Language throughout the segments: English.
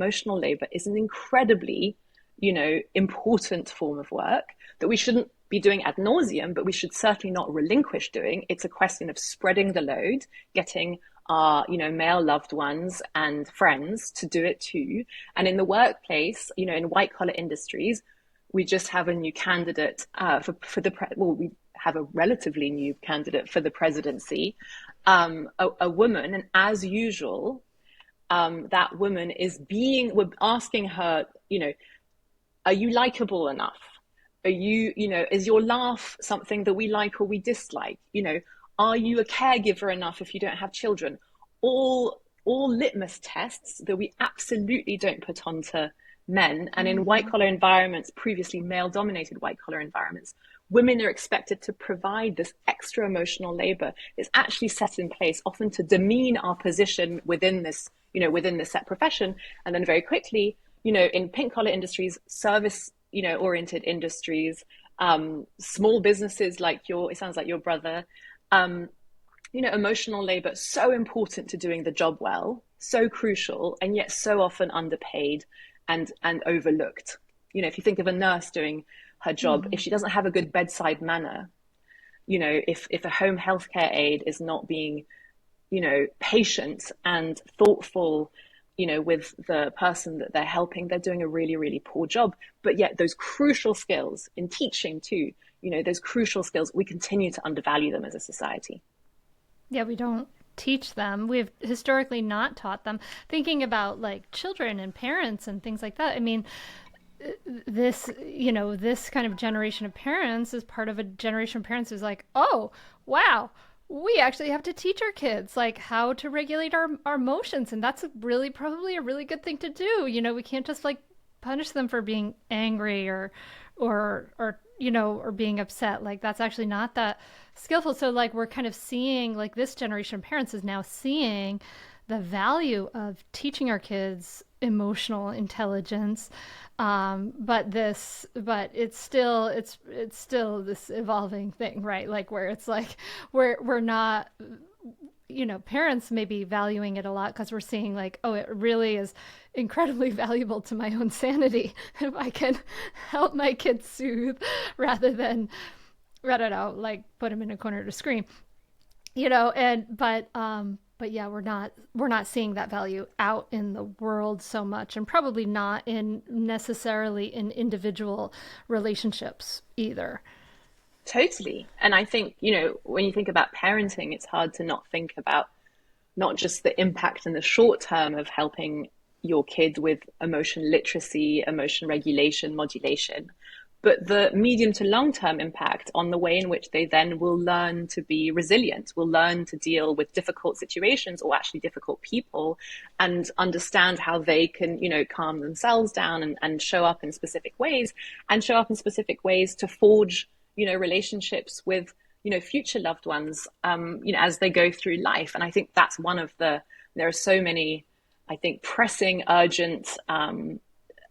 emotional labor is an incredibly, important form of work that we shouldn't be doing ad nauseum, but we should certainly not relinquish doing. It's a question of spreading the load, getting our, male loved ones and friends to do it too. And in the workplace, in white collar industries, we just have a new candidate we have a relatively new candidate for the presidency, a woman, and as usual, that woman we're asking her, are you likable enough? Are you, is your laugh something that we like or we dislike? Are you a caregiver enough if you don't have children? All litmus tests that we absolutely don't put onto men. And in white collar environments, previously male dominated white collar environments, women are expected to provide this extra emotional labor. It's actually set in place often to demean our position within this, within the set profession. And then very quickly, in pink collar industries, service, oriented industries, small businesses like it sounds like your brother, emotional labor, so important to doing the job well, so crucial, and yet so often underpaid and overlooked. If you think of a nurse doing her job, if she doesn't have a good bedside manner, if a home healthcare aide is not being, patient and thoughtful, with the person that they're helping, they're doing a really, really poor job. But yet those crucial skills in teaching too, those crucial skills, we continue to undervalue them as a society. Yeah, we don't teach them. We've historically not taught them. Thinking about like children and parents and things like that. I mean, this kind of generation of parents is part of a generation of parents who's like, oh, wow, we actually have to teach our kids like how to regulate our emotions. And that's probably a really good thing to do. We can't just like punish them for being angry or being upset. Like that's actually not that skillful. So like we're kind of seeing like this generation of parents is now seeing the value of teaching our kids emotional intelligence. But it's still this evolving thing, right? Like where it's like we're not, parents may be valuing it a lot because we're seeing like, oh, it really is incredibly valuable to my own sanity if I can help my kids soothe rather than, I don't know, like put them in a corner to scream, but yeah, we're not seeing that value out in the world so much, and probably not in necessarily in individual relationships either. Totally. And I think, when you think about parenting, it's hard to not think about not just the impact in the short term of helping your kid with emotion literacy, emotion regulation, modulation, but the medium to long term impact on the way in which they then will learn to be resilient, will learn to deal with difficult situations or actually difficult people, and understand how they can, calm themselves down and show up in specific ways, to forge, relationships with, future loved ones, as they go through life. And I think that's there are so many, I think, pressing, urgent,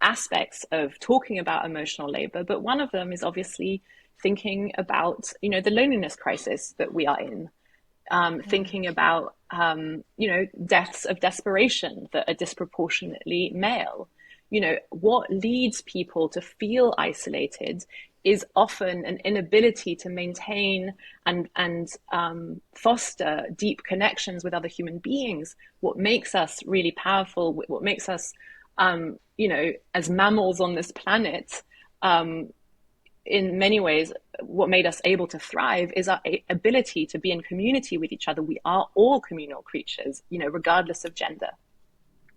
aspects of talking about emotional labor, but one of them is obviously thinking about, the loneliness crisis that we are in, thinking about, deaths of desperation that are disproportionately male. What leads people to feel isolated is often an inability to maintain and foster deep connections with other human beings. What makes us really powerful, what makes us as mammals on this planet, in many ways, what made us able to thrive is our ability to be in community with each other. We are all communal creatures, regardless of gender.